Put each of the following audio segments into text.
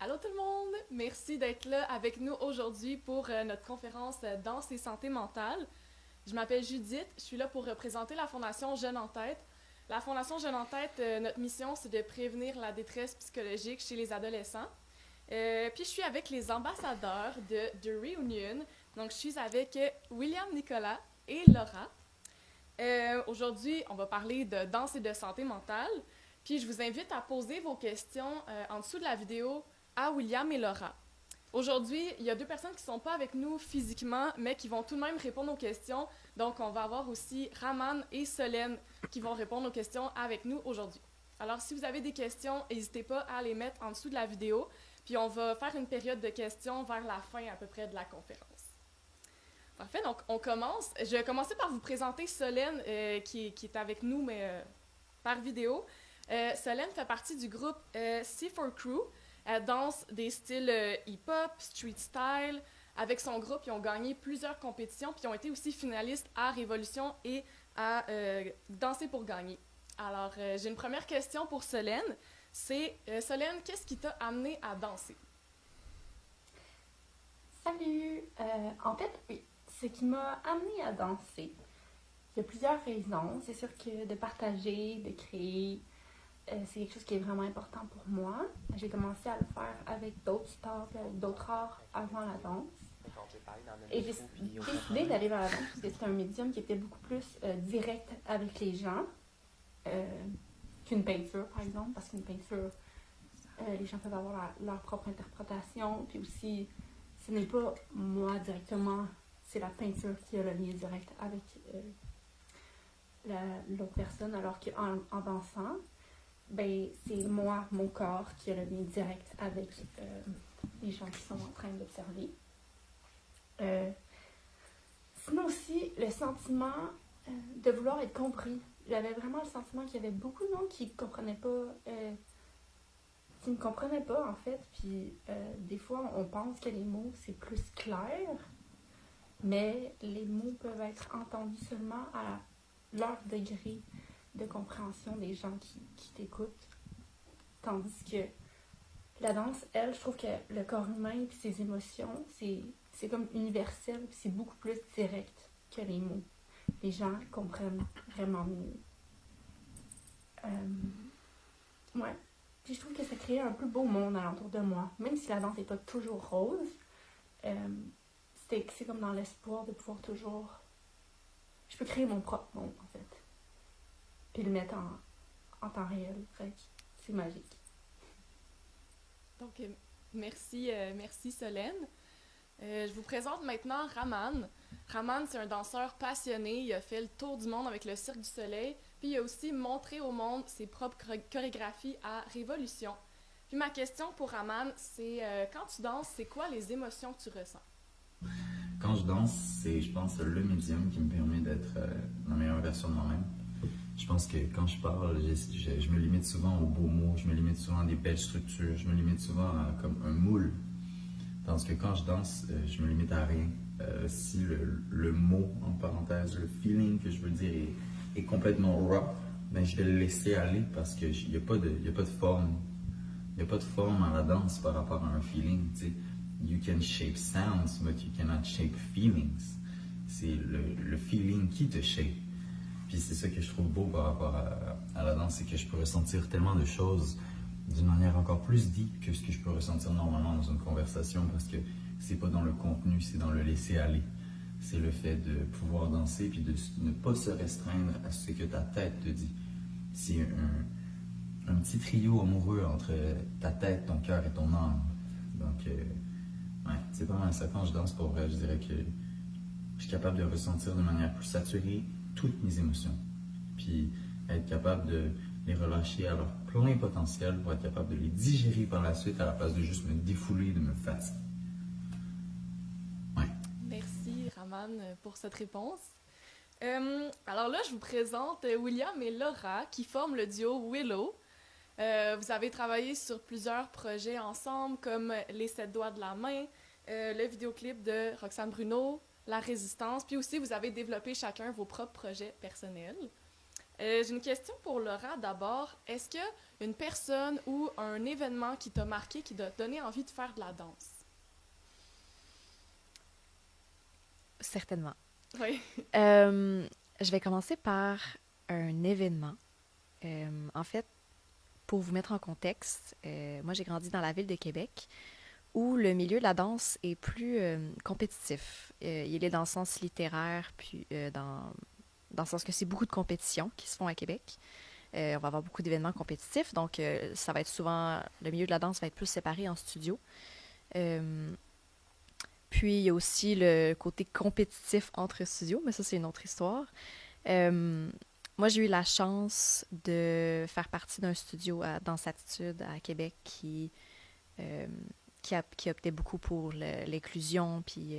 Allô tout le monde! Merci d'être là avec nous aujourd'hui pour notre conférence Danse et santé mentale. Je m'appelle Judith, je suis là pour représenter la Fondation Jeunes en Tête. La Fondation Jeunes en Tête, notre mission, c'est de prévenir la détresse psychologique chez les adolescents. Puis je suis avec les ambassadeurs de Reunion. Donc je suis avec William Nicolas et Laura. Aujourd'hui, on va parler de danse et de santé mentale. Puis je vous invite à poser vos questions en dessous de la vidéo à William et Laura. Aujourd'hui, il y a deux personnes qui ne sont pas avec nous physiquement, mais qui vont tout de même répondre aux questions. Donc, on va avoir aussi Raman et Solène qui vont répondre aux questions avec nous aujourd'hui. Alors, si vous avez des questions, n'hésitez pas à les mettre en dessous de la vidéo. Puis, on va faire une période de questions vers la fin à peu près de la conférence. Parfait, donc on commence. Je vais commencer par vous présenter Solène qui est avec nous, mais par vidéo. Solène fait partie du groupe C4 Crew. Elle danse des styles hip-hop, street style. Avec son groupe, ils ont gagné plusieurs compétitions, puis ils ont été aussi finalistes à Révolution et à Danser pour gagner. Alors, j'ai une première question pour Solène. C'est, Solène, qu'est-ce qui t'a amené à danser? Salut! En fait, oui, ce qui m'a amené à danser, il y a plusieurs raisons. C'est sûr que de partager, de créer, c'est quelque chose qui est vraiment important pour moi. J'ai commencé à le faire avec d'autres stars et avec d'autres arts avant la danse. Et j'ai décidé d'aller vers la danse parce que c'était un médium qui était beaucoup plus direct avec les gens qu'une peinture, par exemple, parce qu'une peinture, les gens peuvent avoir leur propre interprétation, puis aussi, ce n'est pas moi directement, c'est la peinture qui a le lien direct avec l'autre personne, alors qu'en dansant, ben, c'est moi, mon corps, qui a le lien direct avec les gens qui sont en train d'observer. Sinon aussi, le sentiment de vouloir être compris. J'avais vraiment le sentiment qu'il y avait beaucoup de monde qui ne comprenait pas, en fait. Puis des fois, on pense que les mots, c'est plus clair, mais les mots peuvent être entendus seulement à leur degré de compréhension des gens qui t'écoutent. Tandis que la danse, elle, je trouve que le corps humain et ses émotions, c'est comme universel, puis c'est beaucoup plus direct que les mots. Les gens comprennent vraiment mieux. Ouais. Puis je trouve que ça crée un plus beau monde alentour de moi. Même si la danse n'est pas toujours rose, c'est comme dans l'espoir de pouvoir toujours... Je peux créer mon propre monde, en fait. Puis le mettre en temps réel. Fait que c'est magique. Donc, merci Solène. Je vous présente maintenant Raman. Raman, c'est un danseur passionné. Il a fait le tour du monde avec le Cirque du Soleil. Puis il a aussi montré au monde ses propres chorégraphies à Révolution. Puis ma question pour Raman, c'est quand tu danses, c'est quoi les émotions que tu ressens? Quand je danse, c'est, je pense, le médium qui me permet d'être la meilleure version de moi-même. Je pense que quand je parle, je me limite souvent aux beaux mots, je me limite souvent à des belles structures, je me limite souvent à comme un moule. Tandis que quand je danse, je me limite à rien. Si le mot, en parenthèse, le feeling que je veux dire est complètement raw, ben je vais le laisser aller parce qu'il n'y a pas de forme. Il n'y a pas de forme à la danse par rapport à un feeling. Tu sais. You can shape sounds, but you cannot shape feelings. C'est le feeling qui te shape. Puis c'est ça que je trouve beau par rapport à la danse, c'est que je peux ressentir tellement de choses d'une manière encore plus deep que ce que je peux ressentir normalement dans une conversation parce que c'est pas dans le contenu, c'est dans le laisser aller. C'est le fait de pouvoir danser puis de ne pas se restreindre à ce que ta tête te dit. C'est un petit trio amoureux entre ta tête, ton cœur et ton âme. Donc, ouais, c'est pas mal ça. Quand je danse, pour vrai, je dirais que je suis capable de ressentir de manière plus saturée toutes mes émotions. Puis être capable de les relâcher à leur plein potentiel pour être capable de les digérer par la suite à la place de juste me défouler, de me fatiguer. Ouais. Merci Raman pour cette réponse. Alors là, je vous présente William et Laura qui forment le duo Willow. Vous avez travaillé sur plusieurs projets ensemble comme Les 7 doigts de la main, le vidéoclip de Roxane Bruno, La Résistance, puis aussi vous avez développé chacun vos propres projets personnels. J'ai une question pour Laura d'abord. Est-ce qu'il y a une personne ou un événement qui t'a marqué, qui t'a donné envie de faire de la danse? Certainement. Oui. Je vais commencer par un événement. En fait, pour vous mettre en contexte, moi j'ai grandi dans la ville de Québec où le milieu de la danse est plus compétitif. Il est dans le sens littéraire, puis dans le sens que c'est beaucoup de compétitions qui se font à Québec. On va avoir beaucoup d'événements compétitifs, donc ça va être souvent, le milieu de la danse va être plus séparé en studio. Puis il y a aussi le côté compétitif entre studios, mais ça c'est une autre histoire. Moi j'ai eu la chance de faire partie d'un studio à Danse Attitude à Québec qui optait beaucoup pour l'inclusion, puis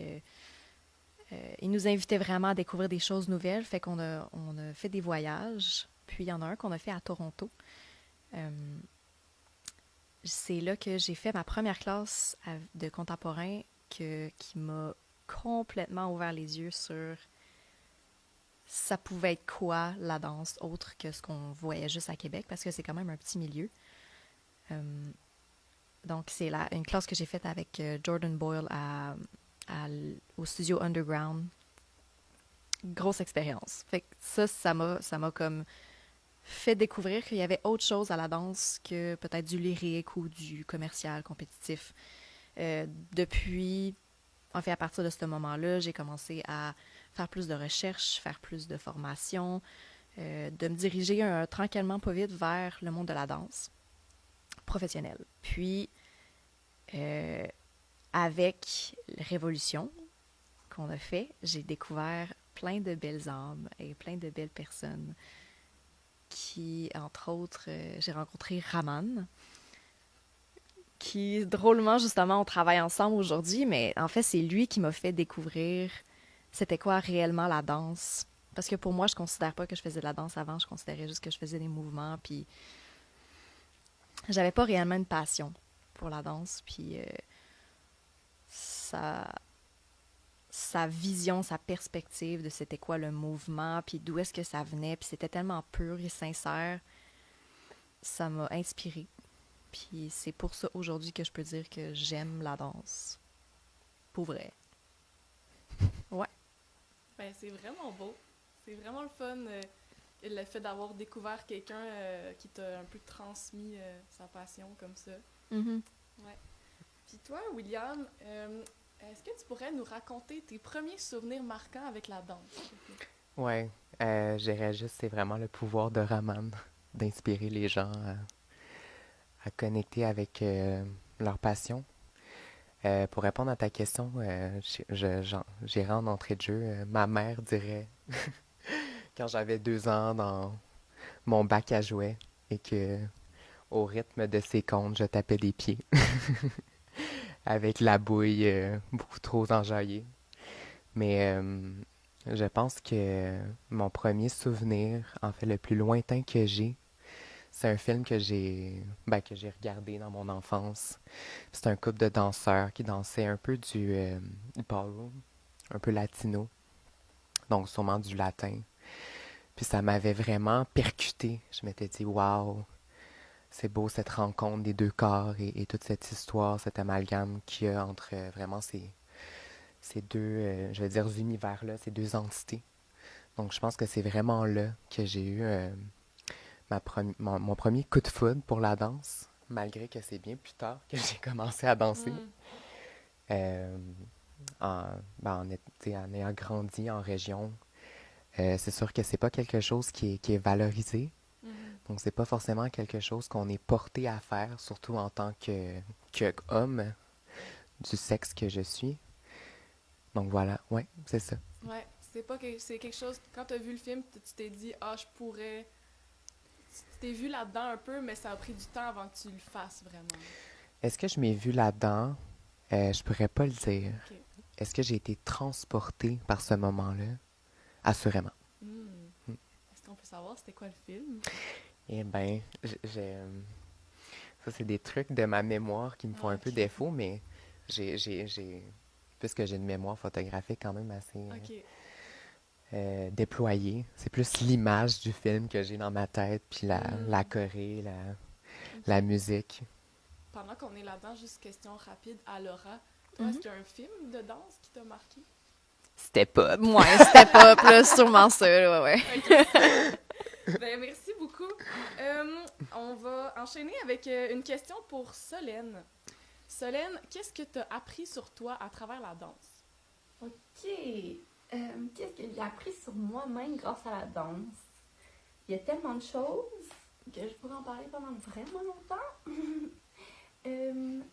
il nous invitait vraiment à découvrir des choses nouvelles, fait qu'on a fait des voyages, puis il y en a un qu'on a fait à Toronto. C'est là que j'ai fait ma première classe de contemporain qui m'a complètement ouvert les yeux sur ça pouvait être quoi la danse autre que ce qu'on voyait juste à Québec, parce que c'est quand même un petit milieu. Donc, c'est une classe que j'ai faite avec Jordan Boyle au studio Underground. Grosse expérience. Fait que ça m'a comme fait découvrir qu'il y avait autre chose à la danse que peut-être du lyrique ou du commercial compétitif. En fait, à partir de ce moment-là, j'ai commencé à faire plus de recherches, faire plus de formation, de me diriger tranquillement, pas vite, vers le monde de la danse professionnelle. Puis, avec la révolution qu'on a fait, j'ai découvert plein de belles âmes et plein de belles personnes qui, entre autres, j'ai rencontré Raman, qui, drôlement, justement, on travaille ensemble aujourd'hui, mais en fait, c'est lui qui m'a fait découvrir c'était quoi réellement la danse. Parce que pour moi, je considère pas que je faisais de la danse avant, je considérais juste que je faisais des mouvements, puis j'avais pas réellement une passion pour la danse, puis sa vision, sa perspective de c'était quoi le mouvement, puis d'où est-ce que ça venait, puis c'était tellement pur et sincère, ça m'a inspirée. Puis c'est pour ça aujourd'hui que je peux dire que j'aime la danse. Pour vrai. Ouais. Ben, c'est vraiment beau. C'est vraiment le fun, le fait d'avoir découvert quelqu'un qui t'a un peu transmis sa passion comme ça. Mm-hmm. Ouais. Puis toi, William, est-ce que tu pourrais nous raconter tes premiers souvenirs marquants avec la danse? Ouais, je dirais juste, c'est vraiment le pouvoir de Raman, d'inspirer les gens à connecter avec leur passion. Pour répondre à ta question, j'irai en entrée de jeu. Ma mère dirait, quand j'avais 2 ans, dans mon bac à jouets, et que au rythme de ses comptes, je tapais des pieds avec la bouille beaucoup trop enjaillée. Mais je pense que mon premier souvenir, en fait le plus lointain que j'ai, c'est un film que j'ai regardé dans mon enfance. C'est un couple de danseurs qui dansaient un peu du ballroom, un peu latino, donc sûrement du latin. Puis ça m'avait vraiment percuté. Je m'étais dit, waouh, c'est beau cette rencontre des deux corps et toute cette histoire, cet amalgame qu'il y a entre vraiment ces deux, je vais dire, univers-là, ces deux entités. Donc je pense que c'est vraiment là que j'ai eu mon premier coup de foudre pour la danse, malgré que c'est bien plus tard que j'ai commencé à danser. Euh, en ayant grandi en région, c'est sûr que c'est pas quelque chose qui est valorisé. Donc c'est pas forcément quelque chose qu'on est porté à faire, surtout en tant qu'homme du sexe que je suis. Donc voilà, ouais, c'est ça. Ouais, c'est quelque chose, quand t'as vu le film, tu t'es dit, ah, je pourrais. Tu t'es vu là-dedans un peu, mais ça a pris du temps avant que tu le fasses vraiment. Est-ce que je m'ai vu là-dedans? Je pourrais pas le dire. Ok. Est-ce que j'ai été transportée par ce moment-là? Assurément. Est-ce qu'on peut savoir c'était quoi le film? Eh bien, ça, c'est des trucs de ma mémoire qui me font un peu défaut, mais puisque j'ai une mémoire photographique quand même assez Ok. déployée. C'est plus l'image du film que j'ai dans ma tête, puis la choré, la musique. Pendant qu'on est là-dedans, juste question rapide à Laura. Toi, Mhm. est-ce qu'il y a un film de danse qui t'a marqué? Step Up. Ouais, c'était pas plus sûrement ça, là, ouais. Ok. Ben, merci beaucoup. On va enchaîner avec une question pour Solène. Solène, qu'est-ce que tu as appris sur toi à travers la danse? Ok. Qu'est-ce que j'ai appris sur moi-même grâce à la danse? Il y a tellement de choses que je pourrais en parler pendant vraiment longtemps.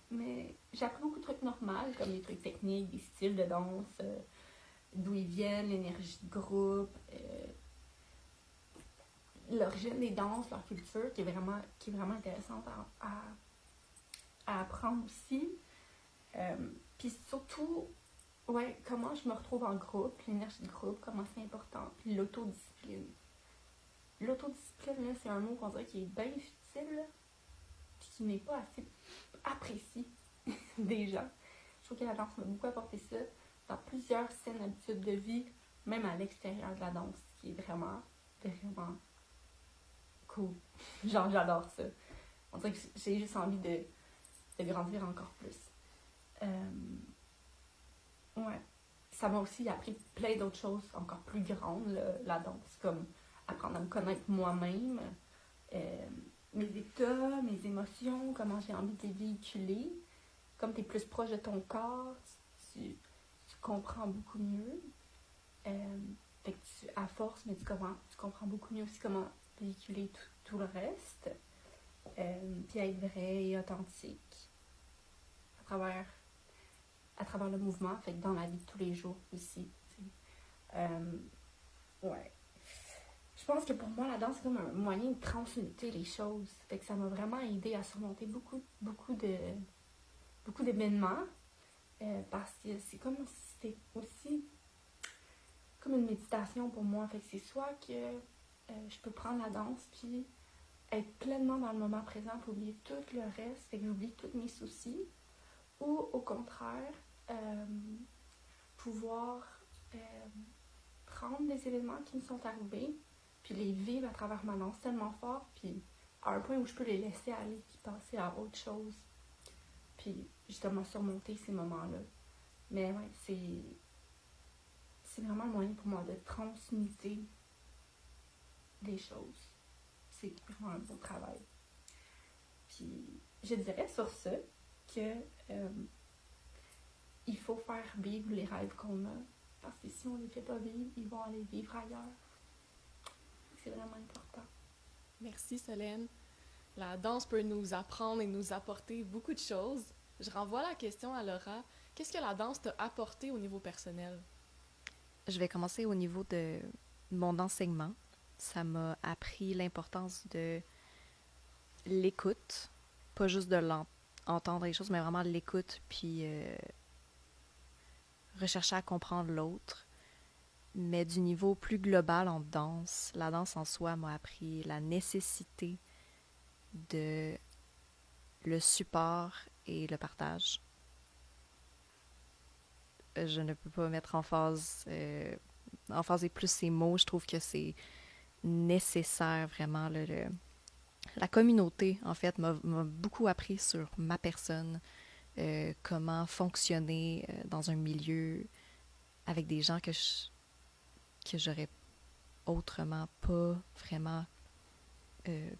Mais j'ai appris beaucoup de trucs normaux, comme des trucs techniques, des styles de danse, d'où ils viennent, l'énergie de groupe, l'origine des danses, leur culture, qui est vraiment intéressante à apprendre aussi. Puis surtout, ouais, comment je me retrouve en groupe, l'énergie de groupe, comment c'est important, puis l'autodiscipline. L'autodiscipline, là, c'est un mot qu'on dirait qui est bien futile, puis qui n'est pas assez apprécié des gens. Je trouve que la danse m'a beaucoup apporté ça dans plusieurs saines habitudes de vie, même à l'extérieur de la danse, qui est vraiment, vraiment cool. Genre, j'adore ça. On dirait que j'ai juste envie de grandir encore plus. Ouais. Ça m'a aussi appris plein d'autres choses encore plus grandes, la danse, comme apprendre à me connaître moi-même, mes états, mes émotions, comment j'ai envie de les véhiculer. Comme tu es plus proche de ton corps, tu comprends beaucoup mieux. Fait que à force, mais tu comprends beaucoup mieux aussi comment véhiculer tout le reste. Puis être vrai et authentique à travers le mouvement, fait que dans la vie de tous les jours aussi. Ouais. Je pense que pour moi, la danse, c'est comme un moyen de transmuter les choses. Fait que ça m'a vraiment aidé à surmonter beaucoup d'événements. Parce que c'est comme si c'était aussi comme une méditation pour moi. Fait que c'est soit que je peux prendre la danse puis être pleinement dans le moment présent pour oublier tout le reste, fait que j'oublie tous mes soucis. Ou au contraire, pouvoir prendre des événements qui me sont arrivés puis les vivre à travers ma danse tellement fort, puis à un point où je peux les laisser aller puis passer à autre chose. Puis justement surmonter ces moments-là. Mais ouais, c'est vraiment le moyen pour moi de transmuter des choses. C'est vraiment un beau travail. Puis je dirais sur ce que il faut faire vivre les rêves qu'on a. Parce que si on ne les fait pas vivre, ils vont aller vivre ailleurs. C'est vraiment important. Merci Solène. La danse peut nous apprendre et nous apporter beaucoup de choses. Je renvoie la question à Laura. Qu'est-ce que la danse t'a apporté au niveau personnel? Je vais commencer au niveau de mon enseignement. Ça m'a appris l'importance de l'écoute, pas juste de entendre les choses, mais vraiment l'écoute, puis rechercher à comprendre l'autre. Mais du niveau plus global en danse, la danse en soi m'a appris la nécessité de le support et le partage. Je ne peux pas mettre en phase et plus ces mots. Je trouve que c'est nécessaire vraiment. La communauté, en fait, m'a beaucoup appris sur ma personne, comment fonctionner dans un milieu avec des gens que j'aurais autrement pas vraiment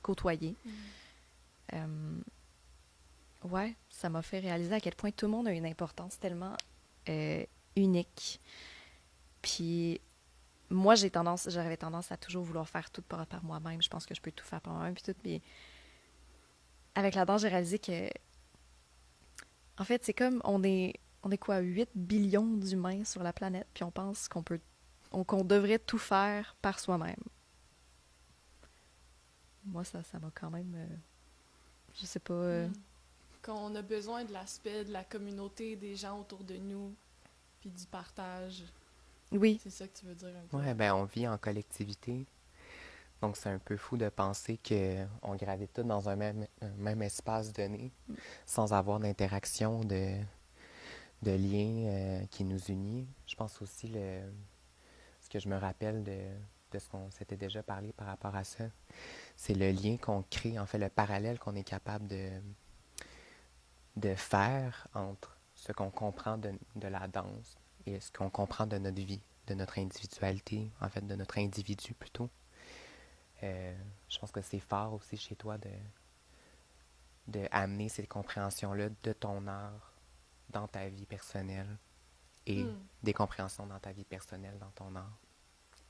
côtoyé. Ouais, ça m'a fait réaliser à quel point tout le monde a une importance tellement unique. Puis moi, j'avais tendance à toujours vouloir faire tout par moi-même. Je pense que je peux tout faire par moi-même puis tout, mais avec la danse, j'ai réalisé que en fait, c'est comme on est quoi, 8 billions d'humains sur la planète, puis on pense qu'on devrait tout faire par soi-même. Moi, ça m'a quand même je sais pas Qu'on a besoin de l'aspect de la communauté, des gens autour de nous, puis du partage. Oui. C'est ça que tu veux dire un peu? Ouais, ben on vit en collectivité. Donc c'est un peu fou de penser qu'on gravite tous dans un même espace donné, sans avoir d'interaction, de lien qui nous unit. Je pense aussi ce que je me rappelle de ce qu'on s'était déjà parlé par rapport à ça, c'est le lien qu'on crée, en fait, le parallèle qu'on est capable de faire entre ce qu'on comprend de la danse et ce qu'on comprend de notre vie, de notre individualité, en fait, de notre individu plutôt. Je pense que c'est fort aussi chez toi de amener cette compréhension-là de ton art dans ta vie personnelle et des compréhensions dans ta vie personnelle, dans ton art.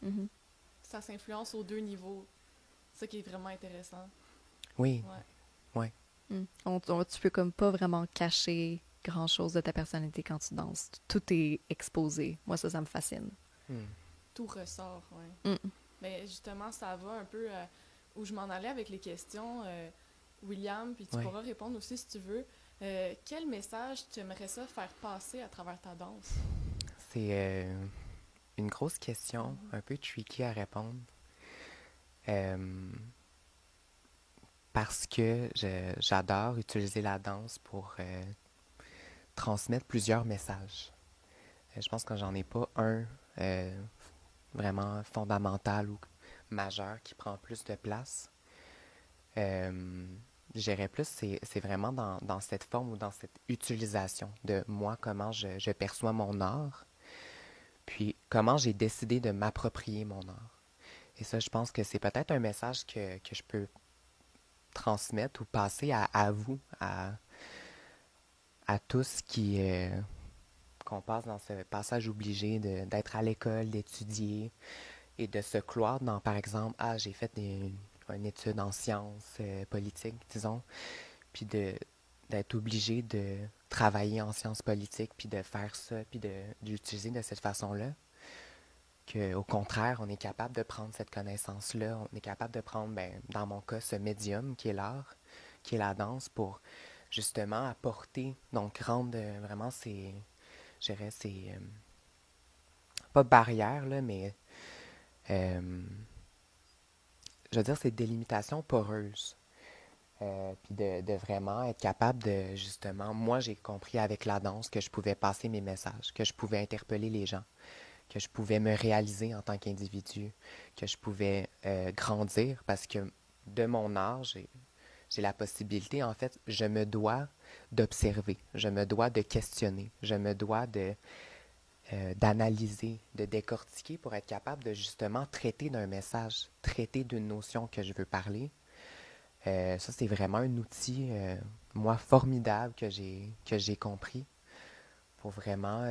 Mhm. Ça s'influence aux deux niveaux. C'est ça qui est vraiment intéressant. Oui, Ouais. Tu peux comme pas vraiment cacher grand-chose de ta personnalité quand tu danses. Tout est exposé. Moi, ça me fascine. Tout ressort, ouais. Mm. Mais justement, ça va un peu où je m'en allais avec les questions, William, puis tu Ouais. pourras répondre aussi si tu veux. Quel message tu aimerais ça faire passer à travers ta danse? C'est une grosse question, un peu tricky à répondre. Parce que j'adore utiliser la danse pour transmettre plusieurs messages. Je pense que j'en ai pas un vraiment fondamental ou majeur qui prend plus de place. Je dirais plus, c'est vraiment dans cette forme ou dans cette utilisation de moi, comment je perçois mon art, puis comment j'ai décidé de m'approprier mon art. Et ça, je pense que c'est peut-être un message que je peux transmettre ou passer à vous, à tous qu'on passe dans ce passage obligé d'être à l'école, d'étudier et de se cloire dans, par exemple, j'ai fait une étude en sciences politiques, disons, puis d'être obligé de travailler en sciences politiques, puis de faire ça, puis d'utiliser de cette façon-là. Qu'au contraire, on est capable de prendre cette connaissance-là, on est capable de prendre, dans mon cas, ce médium qui est l'art, qui est la danse, pour justement apporter, donc rendre vraiment ces, je dirais, pas barrières, là, mais je veux dire, ces délimitations poreuses. Puis de vraiment être capable de, justement, moi j'ai compris avec la danse que je pouvais passer mes messages, que je pouvais interpeller les gens, que je pouvais me réaliser en tant qu'individu, que je pouvais grandir parce que de mon art, j'ai la possibilité, en fait, je me dois d'observer, je me dois de questionner, je me dois d'analyser, de décortiquer pour être capable de justement traiter d'un message, traiter d'une notion que je veux parler. Ça, c'est vraiment un outil, moi, formidable que j'ai compris pour vraiment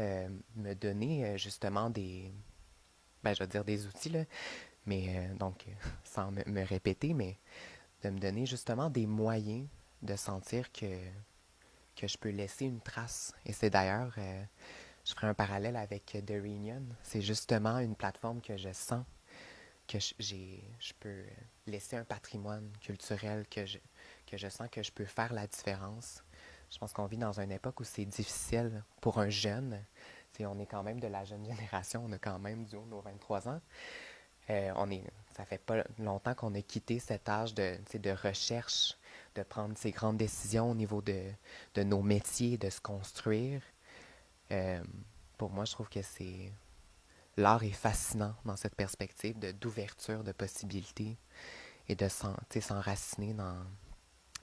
me donner justement je vais dire des outils, là, mais donc, sans me répéter, mais de me donner justement des moyens de sentir que je peux laisser une trace. Et c'est d'ailleurs, je ferai un parallèle avec The Reunion. C'est justement une plateforme que je sens que je peux laisser un patrimoine culturel, que je sens que je peux faire la différence. Je pense qu'on vit dans une époque où c'est difficile pour un jeune. On est quand même de la jeune génération, on a quand même du haut de nos 23 ans. Ça fait pas longtemps qu'on a quitté cet âge de recherche, de prendre ces grandes décisions au niveau de nos métiers, de se construire. Pour moi, je trouve que l'art est fascinant dans cette perspective d'ouverture de possibilités et de s'enraciner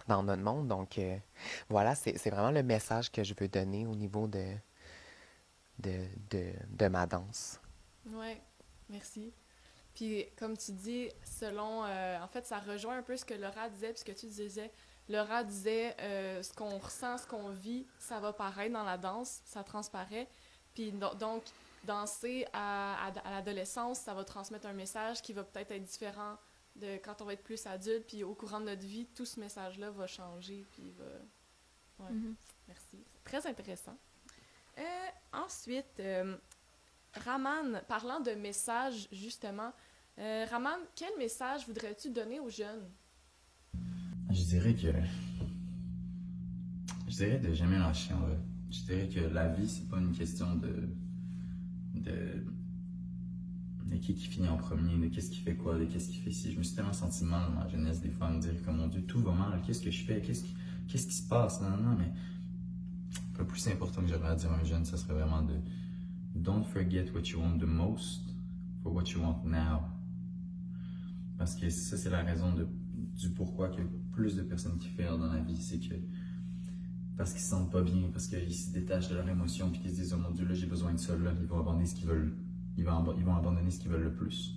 dans notre monde. Donc, voilà, c'est vraiment le message que je veux donner au niveau de ma danse. Ouais, merci. Puis, comme tu dis, selon... en fait, ça rejoint un peu ce que Laura disait, puis ce que tu disais. Laura disait, ce qu'on ressent, ce qu'on vit, ça va paraître dans la danse, ça transparaît. Puis, donc, danser à l'adolescence, ça va transmettre un message qui va peut-être être différent de quand on va être plus adulte. Puis, au courant de notre vie, tout ce message-là va changer, puis va... Ouais, merci. C'est très intéressant. Ensuite... Raman, parlant de messages, justement, Raman, quel message voudrais-tu donner aux jeunes? Je dirais de jamais lâcher en vrai. Je dirais que la vie, c'est pas une question de qui finit en premier, de qu'est-ce qui fait quoi, de qu'est-ce qui fait ci. Je me suis tellement senti mal dans ma jeunesse, des fois, à me dire que mon Dieu, tout va mal, qu'est-ce que je fais, qu'est-ce qui se passe? Non, mais le plus important que j'aurais à dire à un jeune, ça serait vraiment de don't forget what you want the most for what you want now. Parce que ça, c'est la raison du pourquoi qu'il y a plus de personnes qui failent dans la vie. C'est que parce qu'ils se sentent pas bien, parce qu'ils se détachent de leur émotion, puis qu'ils se disent, oh mon Dieu, là, j'ai besoin de ça, là, ils vont abandonner ce qu'ils veulent. Ils vont abandonner ce qu'ils veulent le plus.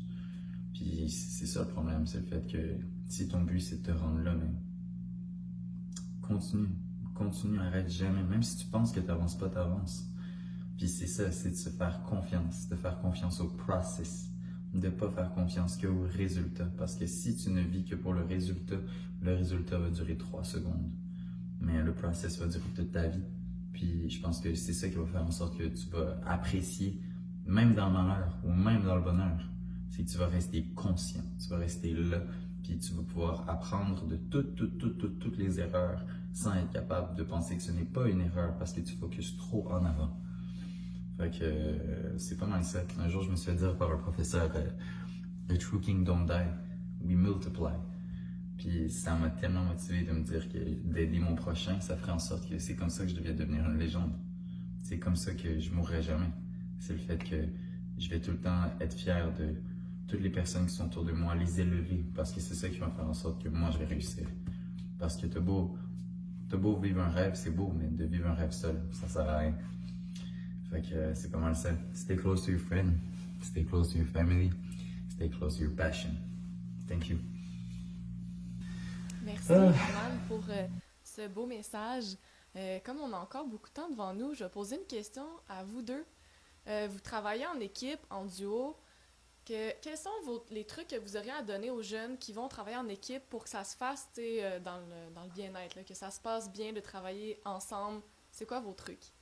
Puis c'est ça le problème, c'est le fait que si ton but c'est de te rendre là, mais continue, arrête jamais. Même si tu penses que tu n'avances pas, tu avances. Puis c'est ça, c'est de se faire confiance, de faire confiance au process, de ne pas faire confiance qu'au résultat. Parce que si tu ne vis que pour le résultat va durer 3 secondes. Mais le process va durer toute ta vie. Puis je pense que c'est ça qui va faire en sorte que tu vas apprécier, même dans le malheur ou même dans le bonheur. C'est que tu vas rester conscient, tu vas rester là, puis tu vas pouvoir apprendre de toutes les erreurs sans être capable de penser que ce n'est pas une erreur parce que tu focuses trop en avant. Fait que c'est pas mal ça. Un jour, je me suis fait dire par un professeur, The true king don't die, we multiply. Puis ça m'a tellement motivé de me dire que d'aider mon prochain, ça ferait en sorte que c'est comme ça que je devais devenir une légende. C'est comme ça que je mourrai jamais. C'est le fait que je vais tout le temps être fier de toutes les personnes qui sont autour de moi, les élever, parce que c'est ça qui va faire en sorte que moi je vais réussir. Parce que t'as beau vivre un rêve, c'est beau, mais de vivre un rêve seul, ça sert à rien. Fait que c'est pas mal ça. Stay close to your friend, stay close to your family, stay close to your passion. Thank you. Merci, Roman, pour ce beau message. Comme on a encore beaucoup de temps devant nous, je vais poser une question à vous deux. Vous travaillez en équipe, en duo. Quels sont les trucs que vous auriez à donner aux jeunes qui vont travailler en équipe pour que ça se fasse dans le bien-être, là, que ça se passe bien de travailler ensemble? C'est quoi vos trucs?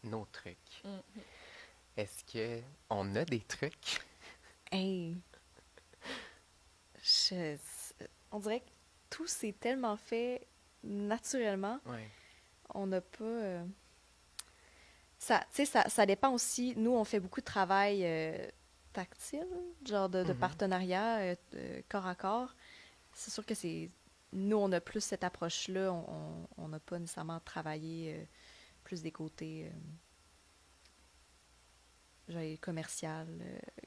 Nos trucs. Mm-hmm. Est-ce qu'on a des trucs? Hey. On dirait que tout s'est tellement fait naturellement. Ouais. On n'a pas... Ça dépend aussi. Nous, on fait beaucoup de travail tactile, genre de partenariat corps à corps. C'est sûr que nous, on a plus cette approche-là. On n'a pas nécessairement travaillé plus des côtés commercial,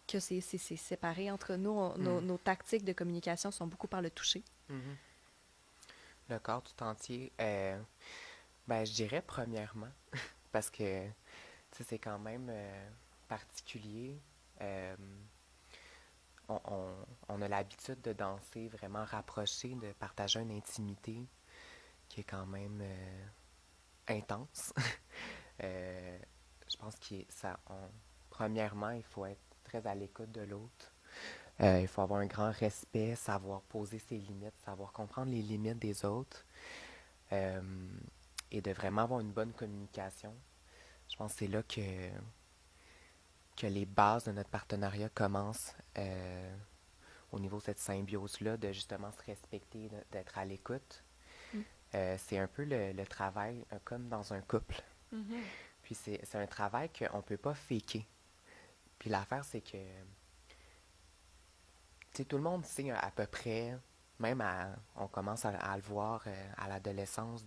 que c'est séparé entre nous. Nos tactiques de communication sont beaucoup par le toucher. Mm-hmm. Le corps tout entier. Je dirais premièrement, parce que c'est quand même particulier. On a l'habitude de danser vraiment rapproché, de partager une intimité qui est quand même intense. Je pense premièrement, il faut être très à l'écoute de l'autre. Il faut avoir un grand respect, savoir poser ses limites, savoir comprendre les limites des autres et de vraiment avoir une bonne communication. Je pense que c'est là que les bases de notre partenariat commencent au niveau de cette symbiose-là, de justement se respecter, d'être à l'écoute. C'est un peu le travail comme dans un couple. Mm-hmm. Puis c'est un travail qu'on ne peut pas faker. Puis l'affaire, c'est que tout le monde sait à peu près, même on commence à le voir à l'adolescence,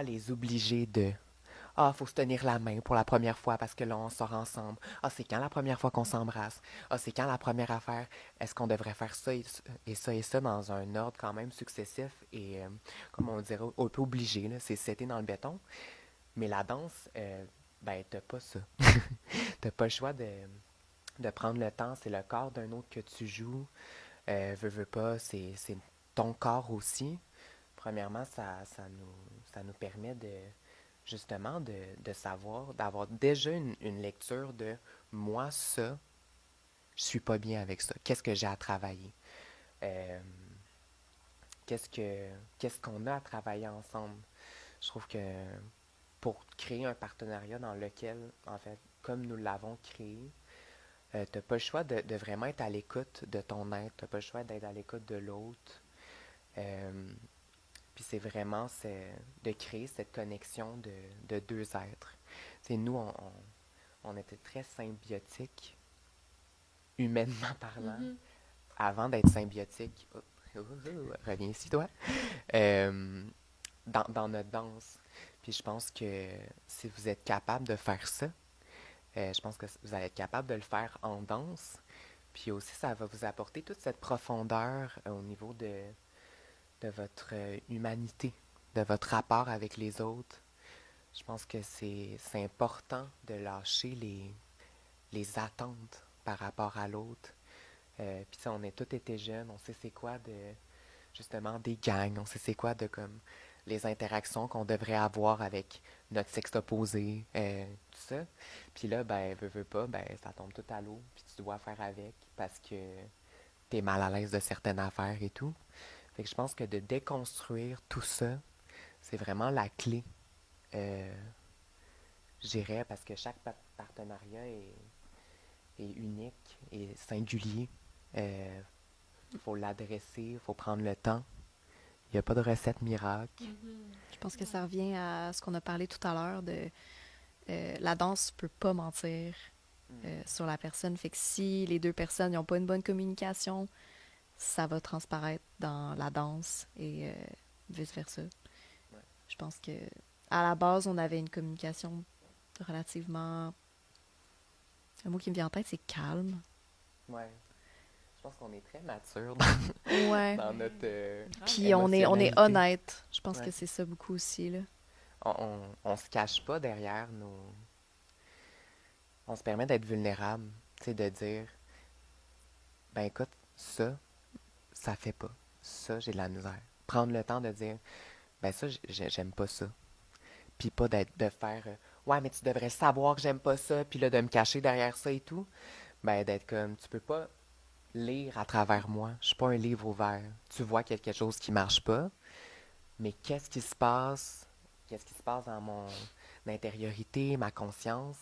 les obligés de... faut se tenir la main pour la première fois parce que là, on sort ensemble. C'est quand la première fois qu'on s'embrasse? C'est quand la première affaire? Est-ce qu'on devrait faire ça et ça et ça dans un ordre quand même successif et, comme on dirait, un peu obligé, là, c'est seté dans le béton. Mais la danse, t'as pas ça. T'as pas le choix de prendre le temps. C'est le corps d'un autre que tu joues. Veux pas, c'est ton corps aussi. Premièrement, ça nous permet justement de savoir, d'avoir déjà une lecture de moi, ça, je suis pas bien avec ça. Qu'est-ce que j'ai à travailler? Qu'est-ce qu'on a à travailler ensemble? Je trouve que pour créer un partenariat dans lequel, en fait, comme nous l'avons créé, t'as pas le choix de vraiment être à l'écoute de ton être, t'as pas le choix d'être à l'écoute de l'autre. Puis c'est vraiment de créer cette connexion de deux êtres. Nous, on était très symbiotiques, humainement parlant, avant d'être symbiotiques. Reviens ici, toi. Dans notre danse. Puis je pense que si vous êtes capable de faire ça, Je pense que vous allez être capable de le faire en danse. Puis aussi, ça va vous apporter toute cette profondeur au niveau de votre humanité, de votre rapport avec les autres. Je pense que c'est important de lâcher les attentes par rapport à l'autre. Puis on a tous été jeunes, on sait c'est quoi de justement des gangs, on sait c'est quoi de comme les interactions qu'on devrait avoir avec notre sexe opposé, tout ça. Puis là, ben, veux pas, ben, ça tombe tout à l'eau, puis tu dois faire avec parce que t'es mal à l'aise de certaines affaires et tout. Fait que je pense que de déconstruire tout ça, c'est vraiment la clé, euh, je dirais, parce que chaque partenariat est unique et singulier. Faut l'adresser, faut prendre le temps. Il n'y a pas de recette miracle. Je pense que ça revient à ce qu'on a parlé tout à l'heure de la danse peut pas mentir sur la personne. Fait que si les deux personnes n'ont pas une bonne communication, ça va transparaître dans la danse et vice-versa. Ouais. Je pense que à la base, on avait une communication relativement... Un mot qui me vient en tête, c'est calme. Ouais. Je pense qu'on est très mature Ouais. dans notre Puis on est émotionnalité. honnête. Je pense Ouais. que c'est ça beaucoup aussi, là. On se cache pas derrière nos... On se permet d'être vulnérable, tu sais, de dire, ben écoute, ça fait pas. Ça, j'ai de la misère. Prendre le temps de dire, ben ça, j'aime pas ça. Puis pas de faire, ouais, mais tu devrais savoir que j'aime pas ça, puis là, de me cacher derrière ça et tout. Ben d'être comme, tu peux pas lire à travers moi. Je suis pas un livre ouvert. Tu vois qu'il y a quelque chose qui marche pas, mais qu'est-ce qui se passe? Qu'est-ce qui se passe dans mon intériorité, ma conscience?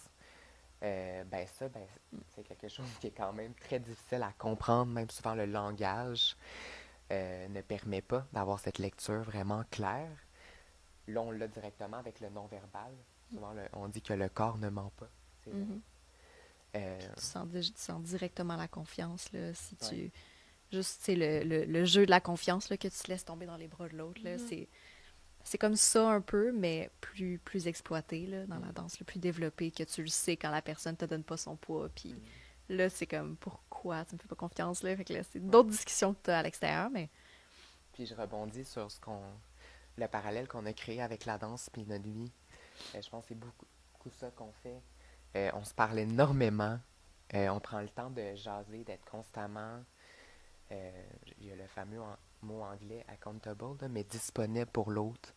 Ben ça, ben, c'est quelque chose qui est quand même très difficile à comprendre, même souvent le langage ne permet pas d'avoir cette lecture vraiment claire. Là, on l'a directement avec le non-verbal. Souvent, on dit que le corps ne ment pas. C'est vrai. Mhm. Tu sens directement la confiance, là, si tu... Ouais. Juste, tu sais, le jeu de la confiance, là, que tu te laisses tomber dans les bras de l'autre, là, c'est comme ça un peu, mais plus exploité, là, dans la danse, le plus développé, que tu le sais quand la personne te donne pas son poids, puis là, c'est comme, pourquoi tu me fais pas confiance, là? Fait que là, c'est d'autres discussions que tu as à l'extérieur, mais... Puis je rebondis sur le parallèle qu'on a créé avec la danse puis notre vie. Je pense que c'est beaucoup ça qu'on fait. On se parle énormément. On prend le temps de jaser, d'être constamment. Il y a le fameux mot anglais accountable, là, mais disponible pour l'autre.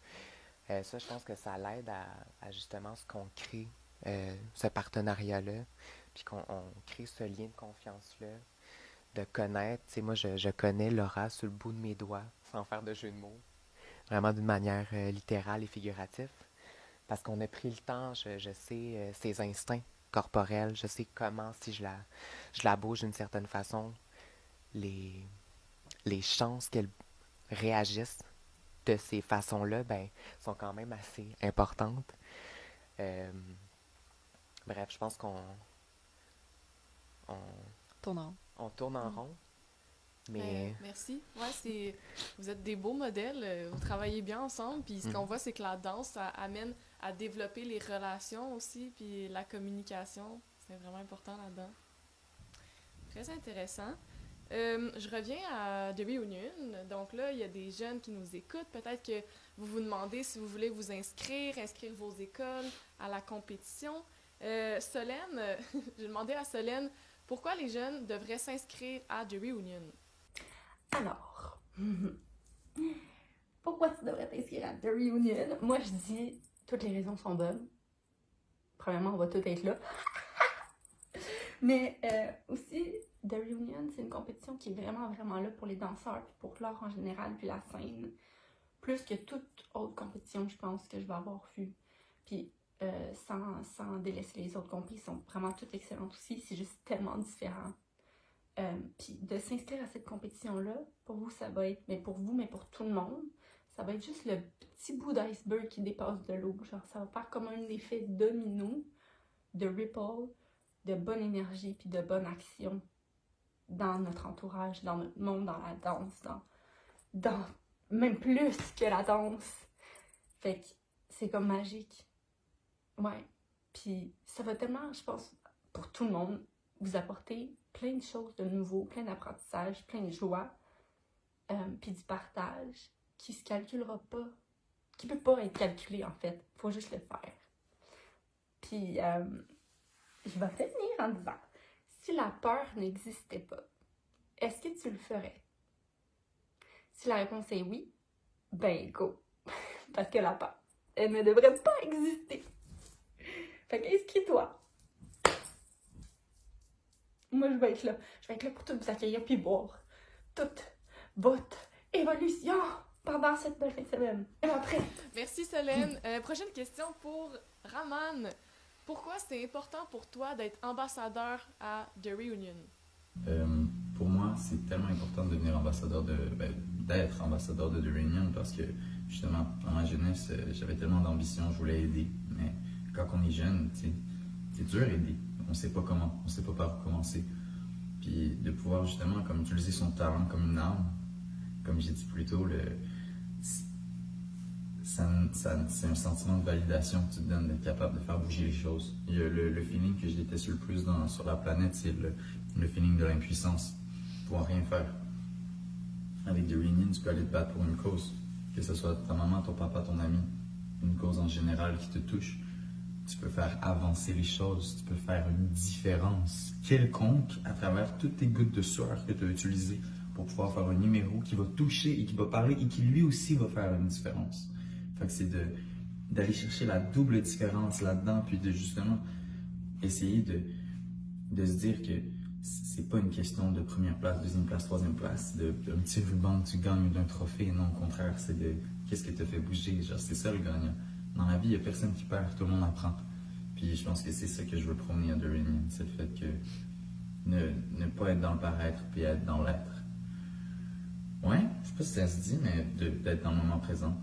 Ça, je pense que ça l'aide à justement ce qu'on crée, ce partenariat-là, puis qu'on crée ce lien de confiance-là, de connaître. Tu sais, moi, je connais Laura sur le bout de mes doigts, sans faire de jeu de mots, vraiment d'une manière littérale et figurative, parce qu'on a pris le temps, je sais ses instincts corporels, je sais comment, si je la bouge d'une certaine façon, les, les chances qu'elle réagisse de ces façons-là, ben, sont quand même assez importantes. Euh, bref, je pense on, Ton nom. on tourne en rond, mais Merci. Ouais, vous êtes des beaux modèles. Vous travaillez bien ensemble. Puis ce qu'on voit, c'est que la danse, ça amène à développer les relations aussi, puis la communication. C'est vraiment important là-dedans. Très intéressant. Je reviens à The Reunion. Donc là, il y a des jeunes qui nous écoutent. Peut-être que vous vous demandez si vous voulez vous inscrire vos écoles à la compétition. Solène, j'ai demandé à Solène pourquoi les jeunes devraient s'inscrire à The Reunion. Alors, pourquoi tu devrais t'inscrire à The Reunion? Moi, je dis, toutes les raisons sont bonnes. Premièrement, on va tout être là. Mais aussi, The Reunion, c'est une compétition qui est vraiment, vraiment là pour les danseurs, puis pour l'art en général, puis la scène. Plus que toute autre compétition, je pense, que je vais avoir vue. Puis, sans délaisser les autres compétitions, sont vraiment toutes excellentes aussi. C'est juste tellement différent. Puis de s'inscrire à cette compétition-là, pour vous, ça va être, mais pour vous, mais pour tout le monde, ça va être juste le petit bout d'iceberg qui dépasse de l'eau. Genre, ça va faire comme un effet domino de ripple, de bonne énergie, puis de bonne action dans notre entourage, dans notre monde, dans la danse, dans même plus que la danse. Fait que c'est comme magique. Ouais. Puis ça va tellement, je pense, pour tout le monde, vous apporter plein de choses de nouveau, plein d'apprentissages, plein de joie, puis du partage qui se calculera pas, qui peut pas être calculé en fait. Faut juste le faire. Puis, je vais peut-être venir en disant, si la peur n'existait pas, est-ce que tu le ferais? Si la réponse est oui, ben go! Parce que la peur, elle ne devrait pas exister. Fait qu'inscris-toi. Moi, je vais être là. Je vais être là pour tout vous accueillir puis voir toute votre évolution pendant cette belle fin de semaine. Et après. Merci Solène. Prochaine question pour Raman. Pourquoi c'est important pour toi d'être ambassadeur à The Reunion? Pour moi, c'est tellement important de devenir ambassadeur d'être ambassadeur de The Reunion parce que justement, dans ma jeunesse, j'avais tellement d'ambition, je voulais aider. Mais quand on est jeune, c'est dur d'aider. On sait pas comment, on sait pas par où commencer. Puis de pouvoir justement comme utiliser son talent comme une arme, comme j'ai dit plus tôt, c'est un sentiment de validation que tu te donnes d'être capable de faire bouger les choses. Il y a le feeling que je déteste le plus sur la planète, c'est le feeling de l'impuissance, pouvoir rien faire. Avec The Reunion, tu peux aller te battre pour une cause, que ce soit ta maman, ton papa, ton ami, une cause en général qui te touche. Tu peux faire avancer les choses, tu peux faire une différence quelconque à travers toutes tes gouttes de sueur que tu as utilisées pour pouvoir faire un numéro qui va toucher et qui va parler et qui lui aussi va faire une différence. Fait que c'est d'aller chercher la double différence là-dedans, puis de justement essayer de se dire que c'est pas une question de première place, deuxième place, troisième place, d'un petit ruban que tu gagnes ou d'un trophée. Non, au contraire, c'est de qu'est-ce que tu fait bouger. Genre, c'est ça le gagnant. Dans la vie, il n'y a personne qui perd, tout le monde apprend. Puis je pense que c'est ça que je veux prôner à The Reunion, c'est le fait que ne pas être dans le paraître, puis être dans l'être. Ouais, je sais pas si ça se dit, mais d'être dans le moment présent.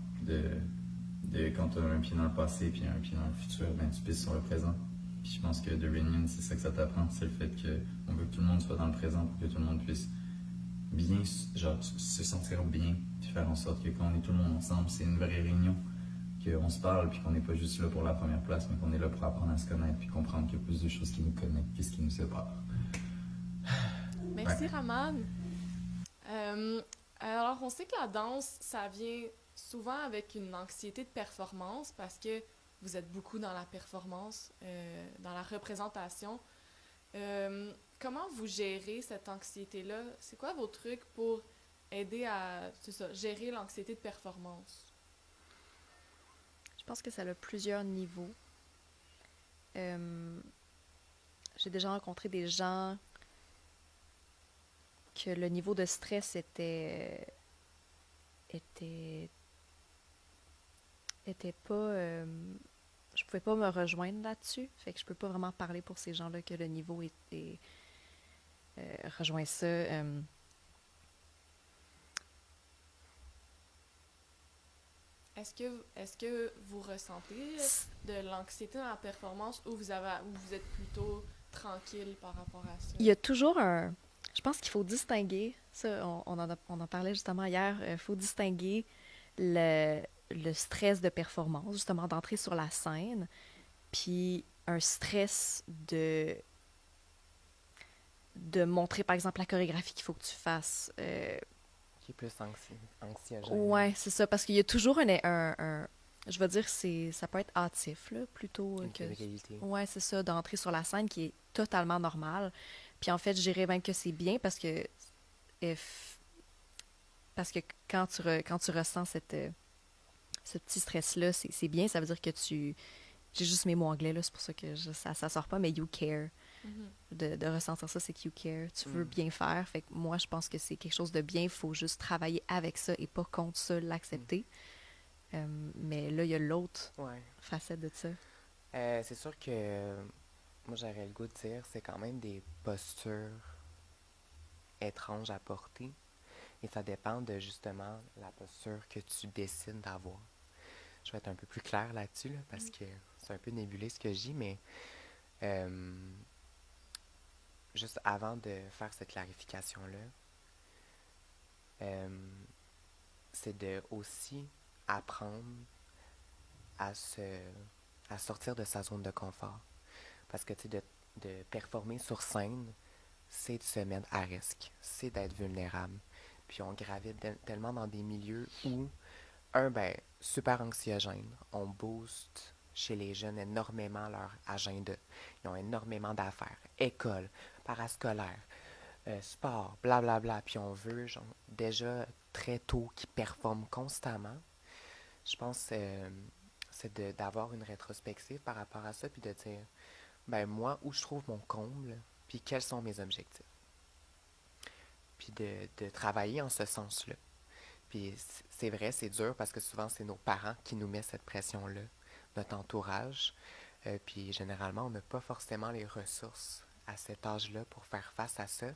Quand tu as un pied dans le passé puis un pied dans le futur, ben, tu pisses sur le présent. Puis je pense que The Reunion, c'est ça que ça t'apprend, c'est le fait qu'on veut que tout le monde soit dans le présent pour que tout le monde puisse bien, genre, se sentir bien, puis faire en sorte que quand on est tout le monde ensemble, c'est une vraie réunion, qu'on se parle, puis qu'on n'est pas juste là pour la première place, mais qu'on est là pour apprendre à se connaître, puis comprendre qu'il y a plus de choses qui nous connectent qu'est-ce qui nous sépare. Merci Ouais. Raman. Alors, on sait que la danse, ça vient souvent avec une anxiété de performance parce que vous êtes beaucoup dans la performance, dans la représentation. Comment vous gérez cette anxiété-là? C'est quoi vos trucs pour aider à gérer l'anxiété de performance? Je pense que ça a plusieurs niveaux. J'ai déjà rencontré des gens que le niveau de stress était pas... je pouvais pas me rejoindre là-dessus. Fait que je peux pas vraiment parler pour ces gens-là que le niveau rejoint ça. Est-ce que vous ressentez de l'anxiété dans la performance ou vous êtes plutôt tranquille par rapport à ça? Il y a toujours un... Je pense qu'il faut distinguer, ça, on en parlait justement hier, il faut distinguer le stress de performance, justement d'entrer sur la scène, puis un stress de montrer, par exemple, la chorégraphie qu'il faut que tu fasses. Qui est plus anxiogène. Ouais, c'est ça, parce qu'il y a toujours je veux dire, ça peut être hâtif, là, plutôt Une que... fébrilité. Ouais, c'est ça, d'entrer sur la scène qui est totalement normal. Puis en fait, je dirais même que c'est bien parce que quand tu ressens ce petit stress-là, c'est bien, ça veut dire que j'ai juste mes mots anglais, là, c'est pour ça que ça sort pas, mais you care. De ressentir ça, c'est que you care. Tu veux bien faire. Fait que moi, je pense que c'est quelque chose de bien. Il faut juste travailler avec ça et pas contre ça, l'accepter. Mais là, il y a l'autre facette de ça. C'est sûr que moi, j'aurais le goût de dire c'est quand même des postures étranges à porter. Et ça dépend de justement la posture que tu décides d'avoir. Je vais être un peu plus clair là-dessus, là, parce que c'est un peu nébuleux ce que je dis, mais juste avant de faire cette clarification-là, c'est de aussi apprendre à sortir de sa zone de confort. Parce que, tu sais, de performer sur scène, c'est de se mettre à risque, c'est d'être vulnérable. Puis on gravite tellement dans des milieux où, ben, super anxiogène, on booste chez les jeunes énormément leur agenda. Ils ont énormément d'affaires, école, parascolaire, sport, blablabla. Puis on veut, genre, déjà très tôt qu'ils performent constamment. Je pense c'est d'avoir une rétrospective par rapport à ça, puis de dire, ben moi, où je trouve mon comble, puis quels sont mes objectifs. Puis de travailler en ce sens-là. Puis c'est vrai, c'est dur parce que souvent, c'est nos parents qui nous mettent cette pression-là, notre entourage. Puis généralement, on n'a pas forcément les ressources à cet âge-là pour faire face à ça.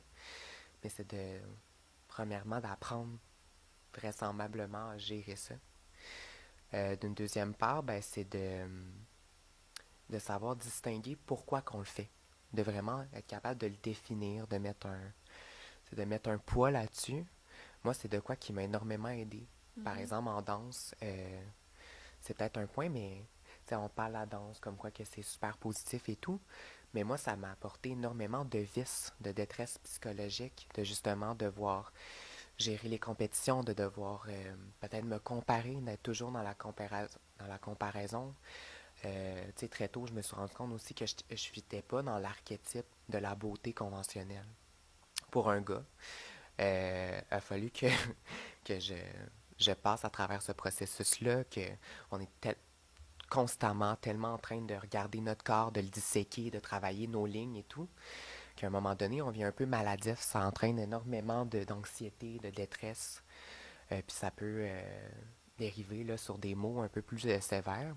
Mais c'est premièrement, d'apprendre vraisemblablement à gérer ça. D'une deuxième part, ben, c'est de savoir distinguer pourquoi qu'on le fait. De vraiment être capable de le définir, de mettre un poids là-dessus. Moi, c'est de quoi qui m'a énormément aidé. Par exemple, en danse, c'est peut-être un point, mais on parle de la danse comme quoi que c'est super positif et tout. Mais moi, ça m'a apporté énormément de vices, de détresse psychologique, de justement devoir gérer les compétitions, de devoir peut-être me comparer, d'être toujours dans la comparaison. Très tôt, je me suis rendu compte aussi que je ne fitais pas dans l'archétype de la beauté conventionnelle. Pour un gars, il a fallu que je passe à travers ce processus-là, qu'on est constamment tellement en train de regarder notre corps, de le disséquer, de travailler nos lignes et tout, qu'à un moment donné, on vient un peu maladif. Ça entraîne énormément d'anxiété, de détresse. Puis ça peut dériver là, sur des mots un peu plus sévères.